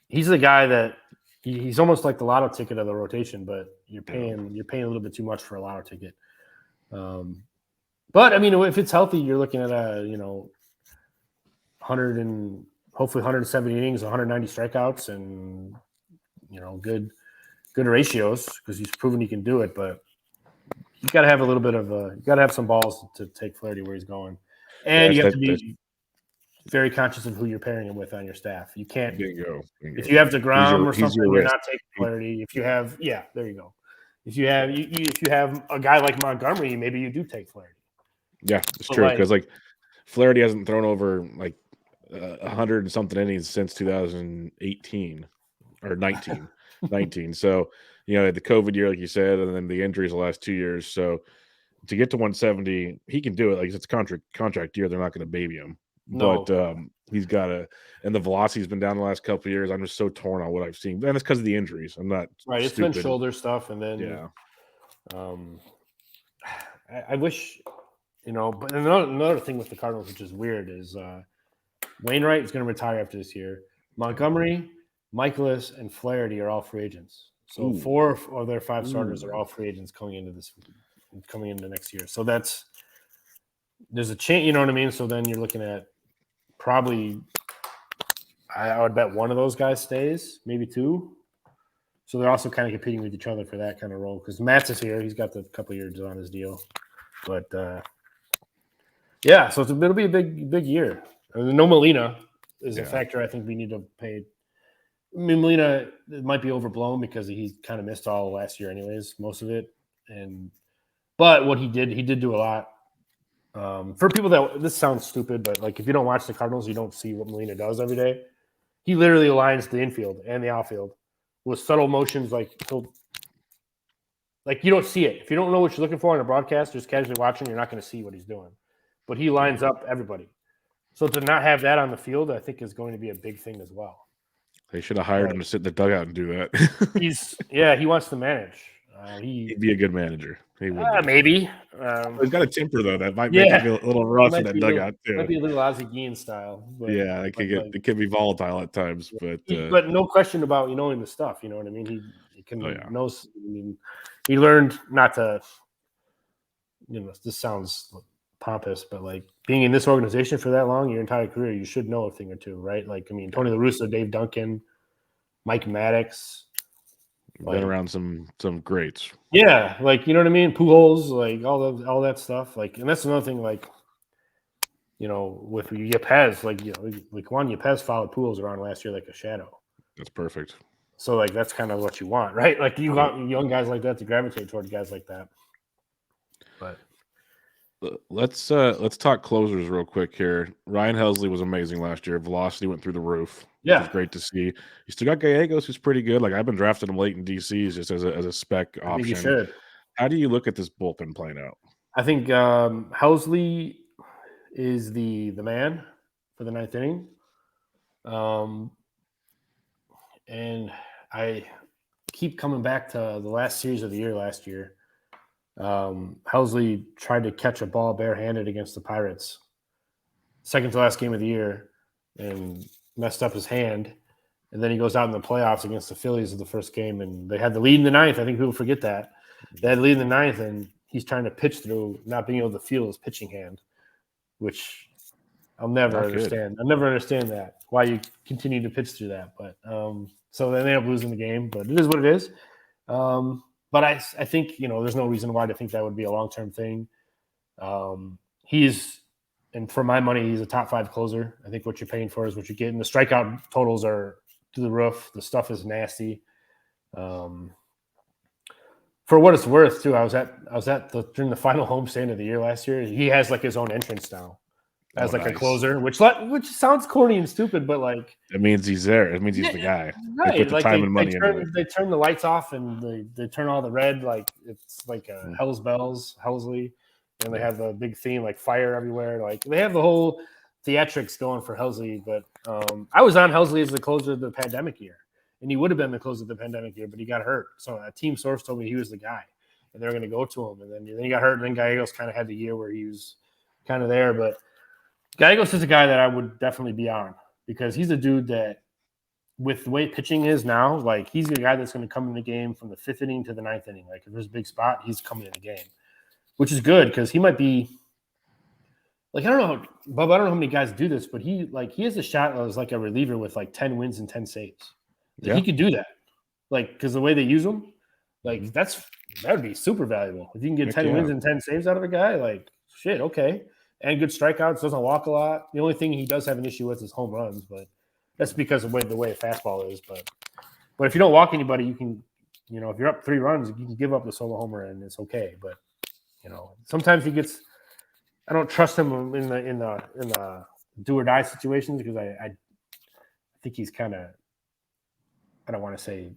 he's the guy that he's almost like the lotto ticket of the rotation, but you're paying a little bit too much for a lotto ticket. But I mean, if it's healthy, you're looking at 100 and hopefully 170 innings, 190 strikeouts, and good ratios because he's proven he can do it. But you got to have a little bit of you got to have some balls to take Flaherty where he's going, and you have to be. very conscious of who you're pairing him with on your staff. You can't. Bingo. If you have DeGrom or something, you're risk. not taking Flaherty. If you have, there you go. If you have a guy like Montgomery, maybe you do take Flaherty. Yeah, it's true because like Flaherty hasn't thrown over like 100 and something innings since 2018 or 19. So the COVID year, like you said, and then the injuries the last 2 years. So to get to 170, he can do it. Like it's contract year, they're not going to baby him. No. But he's got and the velocity's been down the last couple of years. I'm just so torn on what I've seen, and it's because of the injuries. I'm not right. It's stupid. been shoulder stuff, and then I wish But another thing with the Cardinals, which is weird, is Wainwright is going to retire after this year. Montgomery, Michaelis, and Flaherty are all free agents. So 4 of their 5 starters are all free agents coming into next year. So there's a change. You know what I mean? So then you're looking at probably, I would bet one of those guys stays, maybe 2. So they're also kind of competing with each other for that kind of role because Matt's is here. He's got the couple years on his deal, but so it'll be a big year. No Molina is a factor I think we need to pay. I mean, Molina might be overblown because he kind of missed all last year, anyways, most of it. But what he did do a lot. For people this sounds stupid, but like if you don't watch the Cardinals, you don't see what Molina does every day. He literally aligns the infield and the outfield with subtle motions, like you don't see it. If you don't know what you're looking for in a broadcast, just casually watching, you're not going to see what he's doing. But he lines up everybody. So to not have that on the field, I think is going to be a big thing as well. They should have hired him to sit in the dugout and do that. He wants to manage. He'd be a good manager. He would maybe. He's got a temper though that might make him feel a little rough in that dugout too. Might be a little Ozzie Guillen style. But, it can be volatile at times. But no question about knowing the stuff. You know what I mean? He can knows. I mean, he learned not to. This sounds pompous, but like being in this organization for that long, your entire career, you should know a thing or two, right? Like, I mean, Tony La Russa, Dave Duncan, Mike Maddox. Been around some greats. Yeah, like you know what I mean? Pujols, like all that stuff. Like, and that's another thing, like, with Yepez, like Juan Yepez followed Pujols around last year like a shadow. That's perfect. So like that's kind of what you want, right? Like you want young guys like that to gravitate toward guys like that. But let's talk closers real quick here. Ryan Helsley was amazing last year. Velocity went through the roof. Yeah, it's great to see. You still got Gallegos, who's pretty good. Like I've been drafting him late in DC just as a spec option. I think you should. How do you look at this bullpen playing out? I think Helsley is the man for the 9th inning. And I keep coming back to the last series of the year last year. Helsley tried to catch a ball barehanded against the Pirates, second to last game of the year, and messed up his hand. And then he goes out in the playoffs against the Phillies of the first game, and they had the lead in the 9th. I think people forget that. They had the lead in the 9th, and he's trying to pitch through not being able to feel his pitching hand, which I'll never understand. I'll never understand that, why you continue to pitch through that. But so they ended up losing the game, but it is what it is. But I think, there's no reason why to think that would be a long-term thing. And for my money, he's a top 5 closer. I think what you're paying for is what you're getting. The strikeout totals are through the roof. The stuff is nasty. For what it's worth, too, I was at during the final homestand of the year last year. He has like his own entrance now as a closer, which sounds corny and stupid, but like it means he's there. It means he's the guy. Right. They put the time and money into it. They turn the lights off and they turn all the red, like it's like Hell's Bells, Helsley, and they have the big theme like fire everywhere. Like they have the whole theatrics going for Helsley. But I was on Helsley as the closer of the pandemic year, and he would have been the closer of the pandemic year, but he got hurt. So a team source told me he was the guy, and they're going to go to him. And then he got hurt, and then Gallegos kind of had the year where he was kind of there. But Gallegos is a guy that I would definitely be on because he's a dude that, with the way pitching is now, like he's the guy that's going to come in the game from the 5th inning to the 9th inning. Like if there's a big spot, he's coming in the game, which is good because he might be like, I don't know, Bubba, I don't know how many guys do this, but he has a shot as like a reliever with like 10 wins and 10 saves. Like, he could do that. Like, because the way they use him, like that would be super valuable. If you can get 10 wins and 10 saves out of a guy, like shit, okay. and good strikeouts. Doesn't walk a lot. The only thing he does have an issue with is home runs, but that's because of the way a fastball is. But if you don't walk anybody, you can, if you're up 3 runs, you can give up the solo homer and it's okay. But sometimes he gets. I don't trust him in the do or die situations because I think he's kind of. I don't want to say.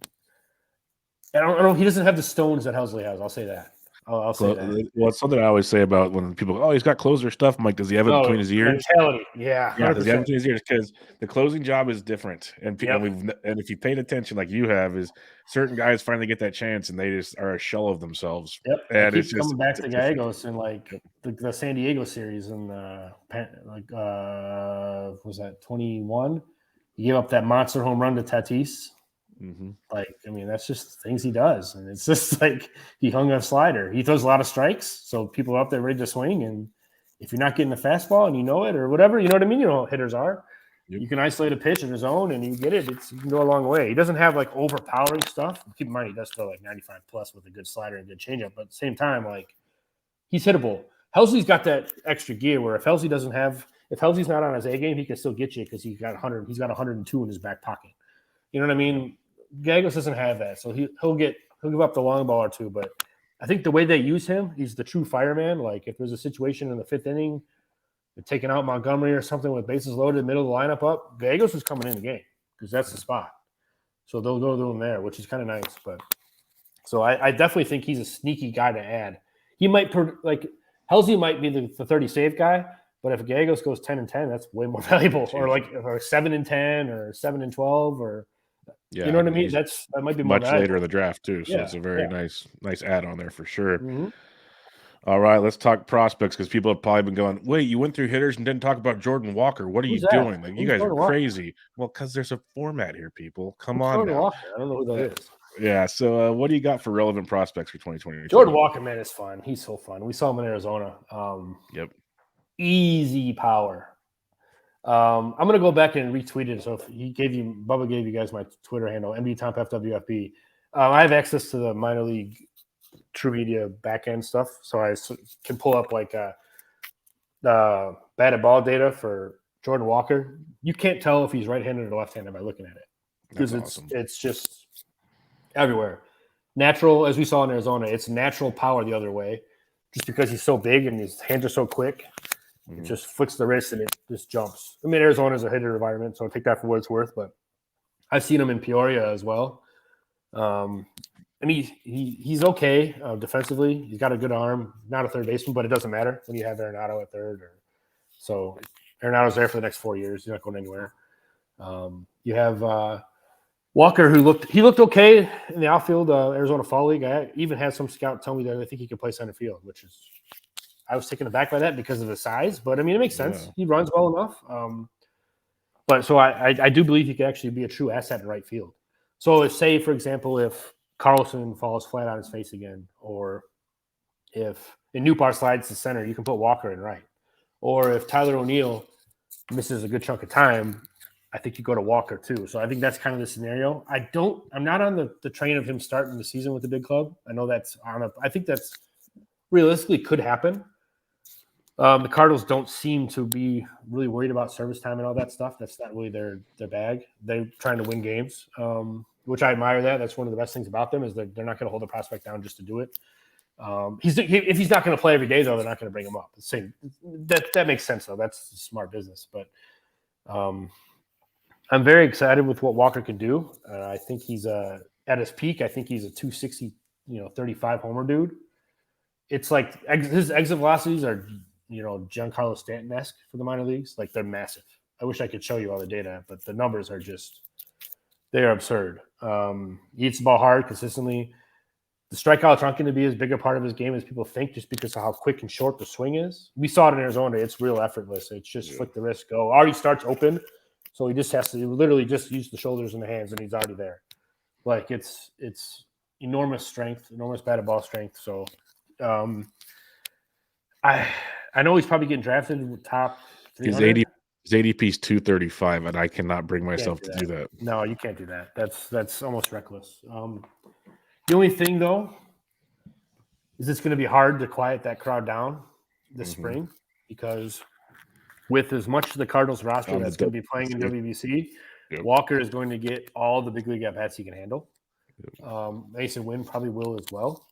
I don't. He doesn't have the stones that Helsley has. I'll say that. I'll say that. Well, it's something I always say about when people go, he's got closer stuff. I'm like, does he have it between his ears? Mentality. Yeah. Yeah, does he have it between his ears? Because the closing job is different. And Yep. and if you paid attention like you have, is certain guys finally get that chance and they just are a shell of themselves. Yep. And it's coming back to Gallegos in like the San Diego series and was that 21? He gave up that monster home run to Tatis. Mm-hmm. That's just things he does. And it's just like he hung a slider. He throws a lot of strikes. So people are up there ready to swing. And if you're not getting a fastball and you know it or whatever, you know what I mean? You know how hitters are. Yep. You can isolate a pitch in his zone and you get it. You can go a long way. He doesn't have like overpowering stuff. Keep in mind, he does throw like 95 plus with a good slider and good changeup. But at the same time, like he's hittable. Helsley's got that extra gear where if Helsley's not on his A game, he can still get you because he's got 102 in his back pocket. You know what I mean? Gallegos doesn't have that, so he'll give up the long ball or two. But I think the way they use him, he's the true fireman. Like if there's a situation in the 5th inning, they're taking out Montgomery or something with bases loaded, middle of the lineup up, Gallegos is coming in the game because that's the spot. So they'll go to him there, which is kind of nice. But so I definitely think he's a sneaky guy to add. He might Helsley might be the 30 save guy, but if Gallegos goes 10-10, that's way more valuable. Or 7-10 or 7-12 or. Yeah, you know what I mean? That might be much later in the draft too. So it's a very nice add on there for sure. Mm-hmm. All right, let's talk prospects because people have probably been going, wait, you went through hitters and didn't talk about Jordan Walker. What are you doing? Like, you guys are crazy. Well, because there's a format here, people. Come on now. Walker? I don't know who that is. Yeah, so what do you got for relevant prospects for 2020? Jordan Walker, man, is fun. He's so fun. We saw him in Arizona. Yep. Easy power. I'm gonna go back and retweet it. So if Bubba gave you guys my Twitter handle, MDTompFWFB. I have access to the minor league True Media backend stuff, so I can pull up like batted ball data for Jordan Walker. You can't tell if he's right-handed or left-handed by looking at it because it's just everywhere. Natural, as we saw in Arizona, it's natural power the other way, just because he's so big and his hands are so quick. It just flicks the wrist and it just jumps. I mean, Arizona's a hitter environment, so I'll take that for what it's worth. But I've seen him in Peoria as well. And he's okay defensively. He's got a good arm. Not a third baseman, but it doesn't matter when you have Arenado at third. So Arenado's there for the next 4 years. He's not going anywhere. You have Walker, who looked okay in the outfield Arizona Fall League. I even had some scout tell me that I think he could play center field, which is – I was taken aback by that because of his size, but I mean, it makes sense. Yeah. He runs well enough. But so I do believe he could actually be a true asset in right field. So say, for example, if Carlson falls flat on his face again, or if Nootbar slides to center, you can put Walker in right. Or if Tyler O'Neill misses a good chunk of time, I think you go to Walker too. So I think that's kind of the scenario. I'm not on the train of him starting the season with the big club. I know I think that's realistically could happen. The Cardinals don't seem to be really worried about service time and all that stuff. That's not really their bag. They're trying to win games, which I admire that. That's one of the best things about them is they're not going to hold the prospect down just to do it. If he's not going to play every day, though, they're not going to bring him up. That makes sense, though. That's smart business. But I'm very excited with what Walker can do. I think he's at his peak. I think he's a 260, 35 homer dude. It's like his exit velocities are – Giancarlo Stanton-esque for the minor leagues. Like, they're massive. I wish I could show you all the data, but the numbers are they are absurd. He hits the ball hard consistently. The strikeouts aren't going to be as big a part of his game as people think just because of how quick and short the swing is. We saw it in Arizona. It's real effortless. It's just flick the wrist, go. Already starts open, so he just has to literally just use the shoulders and the hands, and he's already there. Like, it's enormous strength, enormous batted ball strength. So I know he's probably getting drafted in the top 300. His ADP is 235, and I cannot bring myself to do that. No, you can't do that. That's almost reckless. The only thing, though, is it's going to be hard to quiet that crowd down this spring. because with as much of the Cardinals roster that's going to be playing in WBC, Walker is going to get all the big league at-bats he can handle. Mason Wynn probably will as well.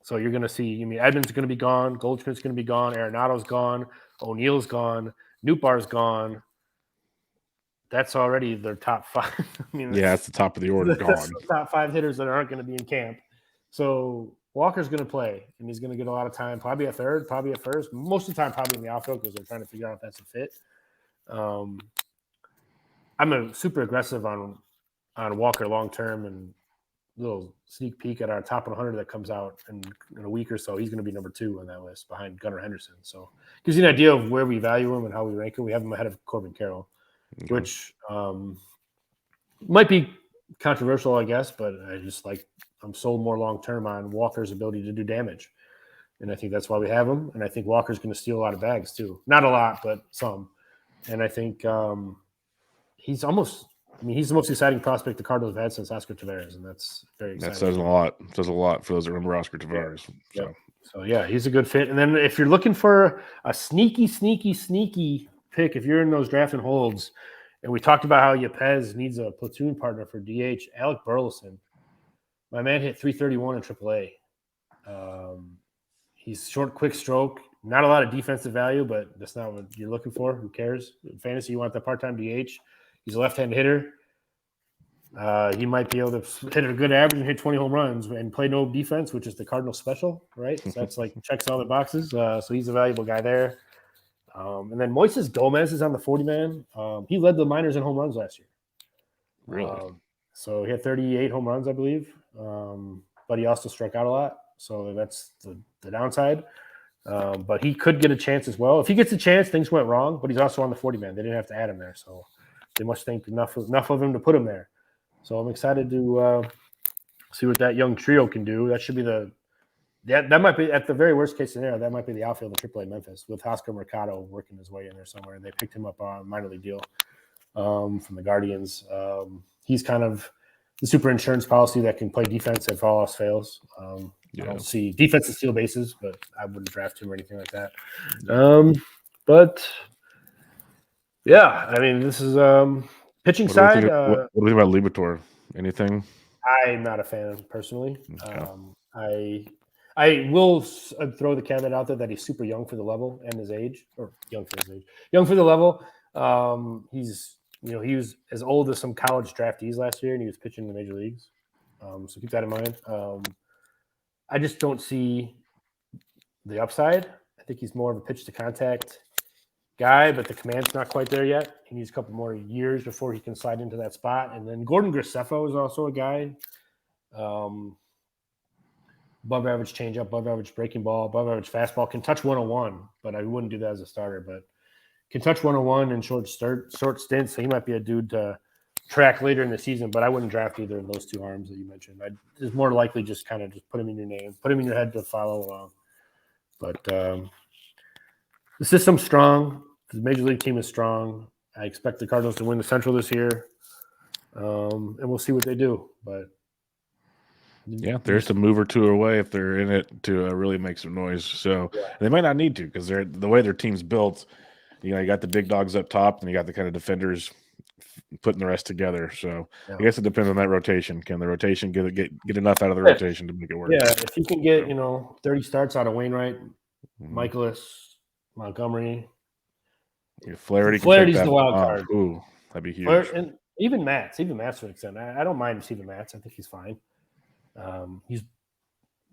So you're going to see, Edman's going to be gone. Goldschmidt's going to be gone. Arenado's gone. O'Neill's gone. Nootbar's gone. That's already their top 5. That's the top of the order gone. The top 5 hitters that aren't going to be in camp. So Walker's going to play, and he's going to get a lot of time, probably at third, probably at first. Most of the time, probably in the outfield because they're trying to figure out if that's a fit. I'm a super aggressive on Walker long term, and a little sneak peek at our top 100 that comes out in a week or so. He's going to be number 2 on that list behind Gunnar Henderson. So gives you an idea of where we value him and how we rank him. We have him ahead of Corbin Carroll, which might be controversial, I guess, but I'm sold more long term on Walker's ability to do damage. And I think that's why we have him. And I think Walker's going to steal a lot of bags too. Not a lot, but some. And I think he's the most exciting prospect the Cardinals have had since Oscar Taveras, and that's very exciting. That says a lot. It says a lot for those that remember Oscar Taveras. Yeah. So he's a good fit. And then if you're looking for a sneaky pick, if you're in those draft and holds, and we talked about how Yepez needs a platoon partner for DH, Alec Burleson. My man hit 331 in AAA. He's short, quick stroke. Not a lot of defensive value, but that's not what you're looking for. Who cares? In fantasy, you want the part-time DH. He's a left-hand hitter. He might be able to hit a good average and hit 20 home runs and play no defense, which is the Cardinals special, right? So that's checks all the boxes. So he's a valuable guy there. And then Moises Gomez is on the 40-man. He led the minors in home runs last year. Really? So he had 38 home runs, I believe. But he also struck out a lot. So that's the downside. But he could get a chance as well. If he gets a chance, things went wrong. But he's also on the 40-man. They didn't have to add him there. So they must think enough of him to put him there. So I'm excited to see what that young trio can do. That should be that might be, at the very worst case scenario, that might be the outfield of AAA Memphis with Oscar Mercado working his way in there somewhere. They picked him up on a minor league deal from the Guardians. He's kind of the super insurance policy that can play defense if all else fails. I don't see defense to steal bases, but I wouldn't draft him or anything like that. But yeah, this is pitching side. What do you think about Liberatore? Anything? I'm not a fan personally. Okay. I will throw the caveat out there that he's super young for the level and his age, or young for the level. He was as old as some college draftees last year, and he was pitching in the major leagues. So keep that in mind. I just don't see the upside. I think he's more of a pitch to contact guy, but the command's not quite there yet. He needs a couple more years before he can slide into that spot. And then Gordon Graceffo is also a guy. Above average changeup, above average breaking ball, above average fastball, can touch 101, but I wouldn't do that as a starter. But can touch 101 in short stints. So he might be a dude to track later in the season, but I wouldn't draft either of those two arms that you mentioned. It's more likely just put him in your name, put him in your head to follow along. But the system's strong. The major league team is strong. I expect the Cardinals to win the Central this year, and we'll see what they do. But yeah, there's a move or two away if they're in it to really make some noise. So they might not need to because the way their team's built. You got the big dogs up top, and you got the kind of defenders putting the rest together. So I guess it depends on that rotation. Can the rotation get enough out of the rotation to make it work? Yeah, if you can get 30 starts out of Wainwright, Michaelis, Montgomery, Flaherty's the wild card. Ooh, that'd be huge. And even Matz to an extent. I don't mind Steven Matz. I think he's fine. He's a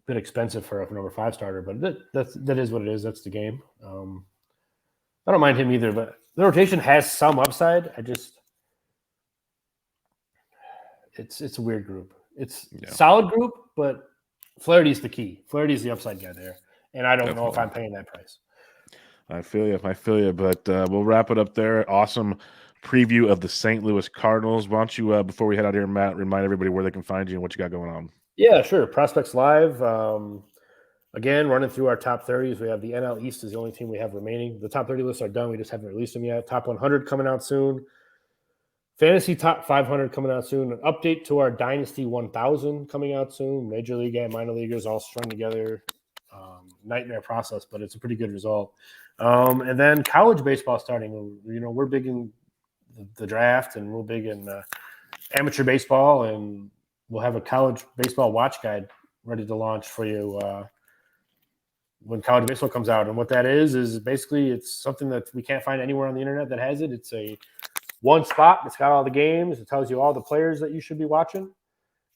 bit expensive for a number 5 starter, but that is what it is. That's the game. I don't mind him either, but the rotation has some upside. It's a weird group. It's a solid group, but Flaherty's the key. Flaherty's the upside guy there, and I don't know if I'm paying that price. I feel you, but we'll wrap it up there. Awesome preview of the St. Louis Cardinals. Why don't you, before we head out here, Matt, remind everybody where they can find you and what you got going on? Yeah, sure. Prospects Live. Again, running through our top 30s, we have the NL East is the only team we have remaining. The top 30 lists are done. We just haven't released them yet. Top 100 coming out soon. Fantasy Top 500 coming out soon. An update to our Dynasty 1000 coming out soon. Major League and minor leaguers all strung together. nightmare process, but it's a pretty good result. And then college baseball starting. We're big in the draft, and we're big in amateur baseball, and we'll have a college baseball watch guide ready to launch for you when college baseball comes out. And what that is basically it's something that we can't find anywhere on the internet that has it. It's a one spot. It's got all the games. It tells you all the players that you should be watching.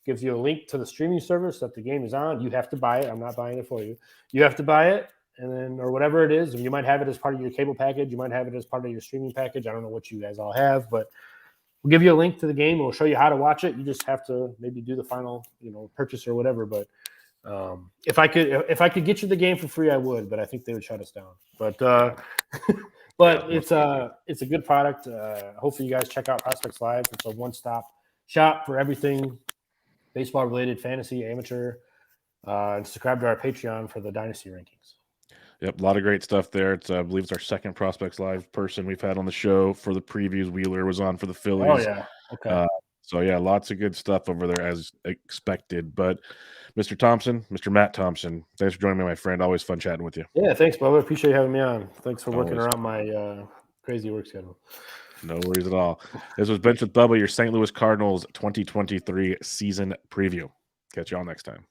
Gives you a link to the streaming service that the game is on. You have to buy it. I'm not buying it for you. You have to buy it, and then or whatever it is. You might have it as part of your cable package. You might have it as part of your streaming package. I don't know what you guys all have, but we'll give you a link to the game. We'll show you how to watch it. You just have to maybe do the final, purchase or whatever. But if I could get you the game for free, I would. But I think they would shut us down. But it's a good product. Hopefully, you guys check out Prospects Live. It's a one-stop shop for everything baseball related, fantasy, amateur, and subscribe to our Patreon for the dynasty rankings. Yep, a lot of great stuff there. It's I believe it's our second Prospects Live person we've had on the show. For the previews, Wheeler was on for the Phillies. Oh yeah, okay. So yeah, lots of good stuff over there as expected. But Mr. Thompson, Mr. Matt Thompson, thanks for joining me, my friend. Always fun chatting with you. Yeah, thanks, Bubba. Appreciate you having me on. Thanks for working around my crazy work schedule. No worries at all. This was Bench with Bubba, your St. Louis Cardinals 2023 season preview. Catch you all next time.